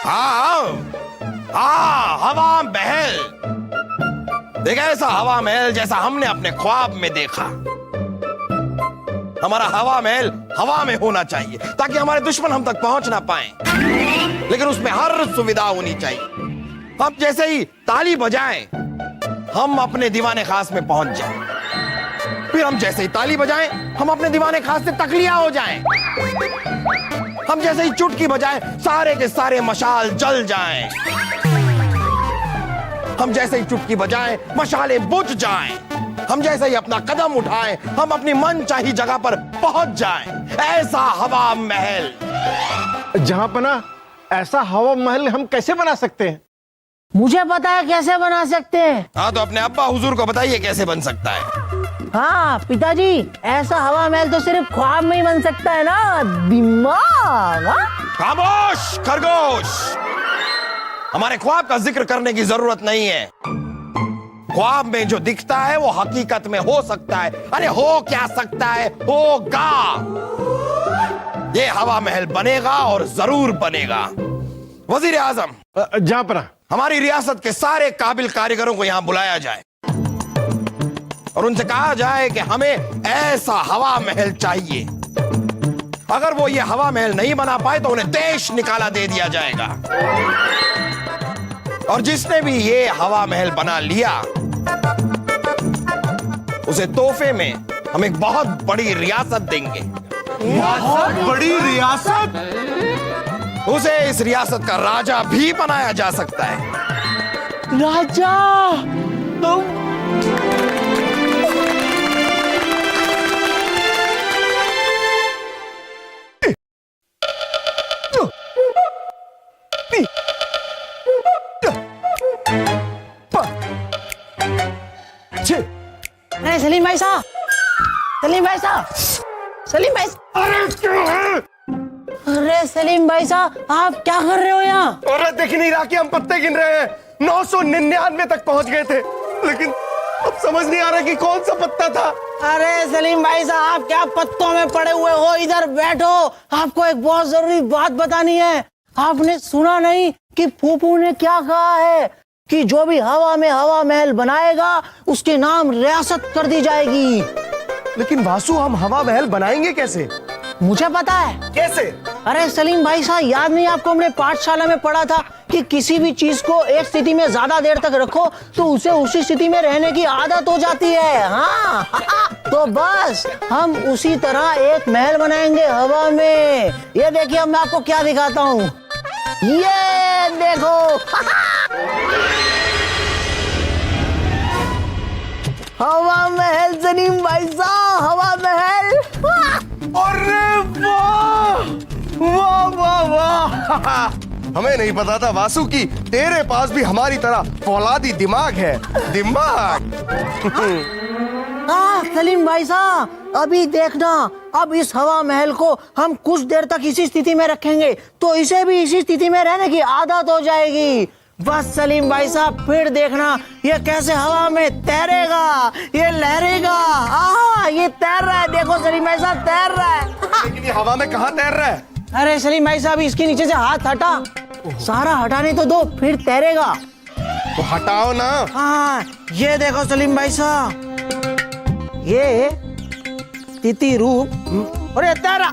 हाँ हाँ, हवा महल। देखा ऐसा हवा महल जैसा हमने अपने ख्वाब में देखा। हमारा हवा महल हवा में होना चाहिए ताकि हमारे दुश्मन हम तक पहुंच ना पाए, लेकिन उसमें हर सुविधा होनी चाहिए। हम जैसे ही ताली बजाएं हम अपने दीवाने खास में पहुंच जाएं, फिर हम जैसे ही ताली बजाएं हम अपने दीवाने खास से तकलिया हो जाएं, हम जैसे ही चुटकी बजाएं सारे के सारे मशाल जल जाएं, हम जैसे ही चुटकी बजाएं मशाले बुझ जाएं, हम जैसे ही अपना कदम उठाएं हम अपनी मनचाही जगह पर पहुंच जाएं। ऐसा हवा महल। जहां पना ऐसा हवा महल हम कैसे बना सकते हैं? मुझे पता है कैसे बना सकते हैं। हाँ तो अपने अब्बा हुजूर को बताइए कैसे बन सकता है। हाँ पिताजी, ऐसा हवा महल तो सिर्फ ख्वाब में ही बन सकता है ना, दिमाग। खामोश खरगोश, हमारे ख्वाब का जिक्र करने की जरूरत नहीं है। ख्वाब में जो दिखता है वो हकीकत में हो सकता है। अरे हो क्या सकता है, होगा। ये हवा महल बनेगा और जरूर बनेगा। वजीर आजम, जहां पना हमारी रियासत के सारे काबिल कारीगरों को यहां बुलाया जाए और उनसे कहा जाए कि हमें ऐसा हवा महल चाहिए। अगर वो ये हवा महल नहीं बना पाए तो उन्हें देश निकाला दे दिया जाएगा। और जिसने भी ये हवा महल बना लिया उसे तोहफे में हम एक बहुत बड़ी रियासत देंगे। बहुत बड़ी रियासत? उसे इस रियासत का राजा भी बनाया जा सकता है। राजा? तुम अरे सलीम भाई साहब, सलीम भाई साहब, सलीम भाई, अरे क्या है? अरे सलीम भाई साहब, आप क्या कर रहे हो यहाँ? अरे देख नहीं रहा कि हम पत्ते गिन रहे हैं। 999 तक पहुंच गए थे, लेकिन अब समझ नहीं आ रहा कि कौन सा पत्ता था। अरे सलीम भाई साहब, आप क्या पत्तों में पड़े हुए हो? इधर बैठो, आपको एक बहुत जरूरी बात बतानी है। आपने सुना नहीं कि फूफू ने क्या कहा है कि जो भी हवा में हवा महल बनाएगा उसके नाम रियासत कर दी जाएगी। लेकिन वासु, हम हवा महल बनाएंगे कैसे? मुझे पता है कैसे? अरे सलीम भाई साहब, याद नहीं आपको, हमने पाठशाला में पढ़ा था कि किसी भी चीज को एक स्थिति में ज्यादा देर तक रखो तो उसे उसी स्थिति में रहने की आदत हो जाती है। हाँ तो बस हम उसी तरह एक महल बनाएंगे हवा में। ये देखिए, अब मैं आपको क्या दिखाता हूँ। ये देखो हवा महल सलीम भाई साहब, हवा महल। अरे वाह वाह वाह वाह! हमें नहीं पता था वासु कि तेरे पास भी हमारी तरह फौलादी दिमाग है। दिमाग। हाँ सलीम भाई साहब, अभी देखना, अब इस हवा महल को हम कुछ देर तक इसी स्थिति में रखेंगे तो इसे भी इसी स्थिति में रहने की आदत हो जाएगी। बस सलीम भाई साहब, फिर देखना ये कैसे हवा में तैरेगा, ये लहरेगा। ये तैर रहा है, देखो सलीम भाई साहब, तैर रहा है। लेकिन ये हवा में कहाँ तैर रहा है? अरे सलीम भाई साहब, इसके नीचे से हाथ हटा, सारा हटाने तो दो, फिर तैरेगा। तो हटाओ ना। हाँ ये देखो सलीम भाई साहब, ये तिती रूप और ये तैरा।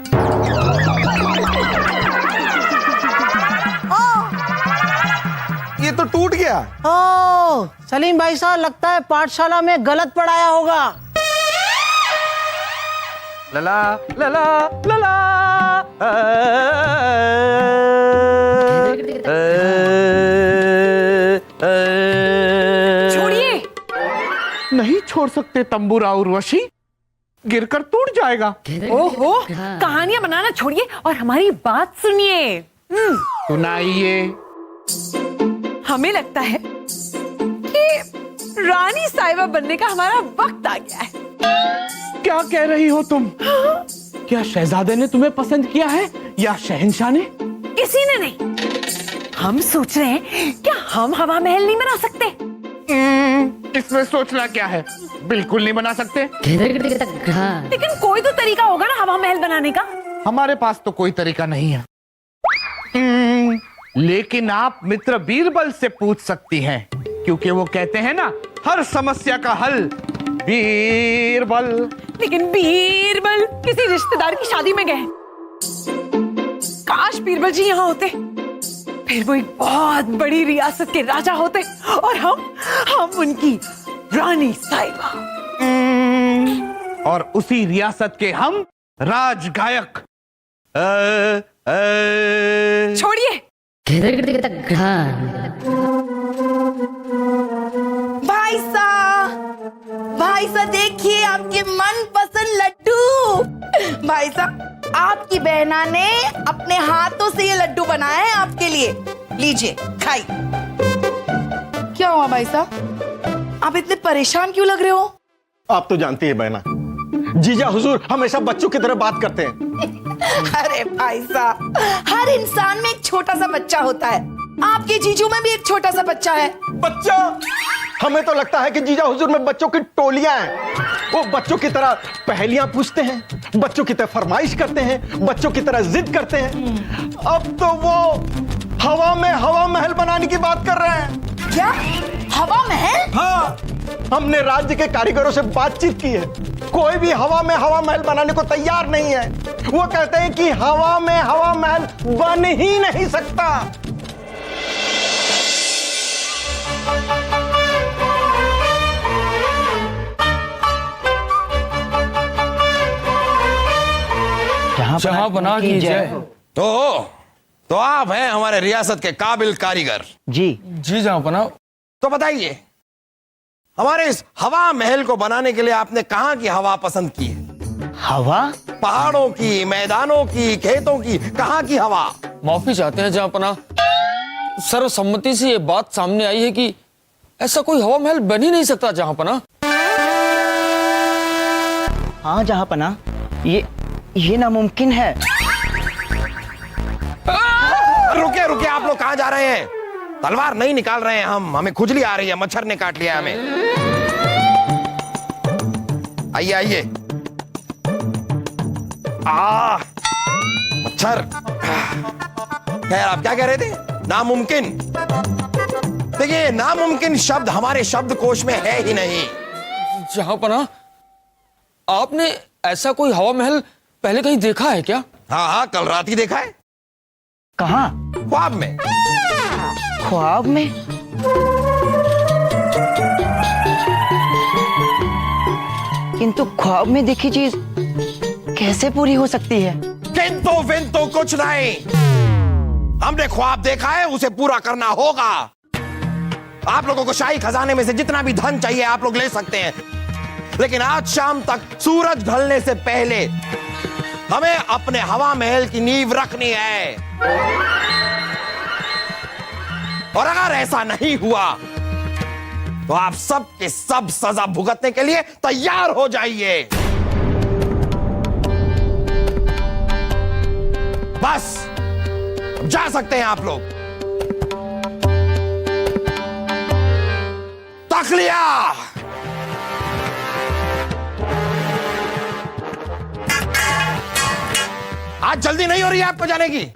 ये तो टूट गया। ओ सलीम भाई साहब, लगता है पाठशाला में गलत पढ़ाया होगा। लला लला लला छोड़िए। नहीं छोड़ सकते तंबूरा उर्वशी, गिरकर टूट जाएगा। ओहो, कहानियां बनाना छोड़िए और हमारी बात सुनिए। सुनाइए। हमें लगता है कि रानी साहिबा बनने का हमारा वक्त आ गया है। क्या कह रही हो तुम? क्या शहजादे ने तुम्हें पसंद किया है या शहंशाह ने? किसी ने नहीं। हम सोच रहे हैं क्या हम हवा महल नहीं बना सकते? इसमें सोचना क्या है, बिल्कुल नहीं बना सकते। लेकिन कोई तो तरीका होगा ना हवा महल बनाने का। हमारे पास तो कोई तरीका नहीं है। लेकिन आप मित्र बीरबल से पूछ सकती हैं, क्योंकि वो कहते हैं ना, हर समस्या का हल बीरबल। लेकिन बीरबल किसी रिश्तेदार की शादी में गए। काश बीरबल जी यहाँ होते, फिर वो एक बहुत बड़ी रियासत के राजा होते और हम उनकी रानी साहिबा। और उसी रियासत के हम राजगायक। छोड़िए, भाई साहब देखिए आपके मनपसंद लड्डू। भाई साहब आपकी बहना ने अपने हाथों से ये लड्डू बनाए हैं आपके लिए, लीजिए खाइए। क्या हुआ भाई साहब, आप इतने परेशान क्यों लग रहे हो? आप तो जानती है बहना, जीजा हुजूर हमेशा बच्चों की तरह बात करते हैं। अरे भाई साहब, हर इंसान में एक छोटा सा बच्चा होता है, आपके जीजू में भी एक छोटा सा बच्चा है। बच्चा? हमें तो लगता है कि जीजा हुजूर में बच्चों की टोलियां हैं। वो बच्चों की तरह पहेलियां पूछते हैं, बच्चों की तरह फरमाइश करते हैं, बच्चों की तरह जिद करते हैं। अब तो वो हवा में हवा महल बनाने की बात कर रहे हैं। क्या हवा महल? हाँ, हमने राज्य के कारीगरों से बातचीत की है, कोई भी हवा में हवा महल बनाने को तैयार नहीं है। वो कहते हैं कि हवा में हवा महल बन ही नहीं सकता। जहां बना की जय। तो आप हैं हमारे रियासत के काबिल कारीगर। जी जी जहां बना। तो बताइए, हमारे इस हवा महल को बनाने के लिए आपने कहां की हवा पसंद की है? हवा? पहाड़ों की, मैदानों की, खेतों की, कहां की हवा? माफी चाहते हैं जहां पना, सर्वसम्मति से ये बात सामने आई है कि ऐसा कोई हवा महल बन ही नहीं सकता जहां पना। हाँ जहाँ पना, ये नामुमकिन है। रुके रुके, आप लोग कहां जा रहे हैं? तलवार नहीं निकाल रहे हैं हम, हमें खुजली आ रही है, मच्छर ने काट लिया हमें। आइए आइए। मच्छर। खैर, आप क्या कह रहे थे? नामुमकिन। देखिए, नामुमकिन शब्द हमारे शब्दकोश में है ही नहीं। जहां पना, आपने ऐसा कोई हवा महल पहले कहीं देखा है क्या? हाँ हाँ, कल रात ही देखा है। कहाँ? ख्वाब में। ख्वाब में? किंतु ख्वाब में देखी चीज कैसे पूरी हो सकती है? किंतु विंतु कुछ नहीं, हमने ख्वाब देखा है, उसे पूरा करना होगा। आप लोगों को शाही खजाने में से जितना भी धन चाहिए आप लोग ले सकते हैं, लेकिन आज शाम तक सूरज ढलने से पहले हमें अपने हवा महल की नींव रखनी है। और अगर ऐसा नहीं हुआ तो आप सब के सब सजा भुगतने के लिए तैयार हो जाइए। बस जा सकते हैं आप लोग। तखलिया। आज जल्दी नहीं हो रही है आपको जाने की?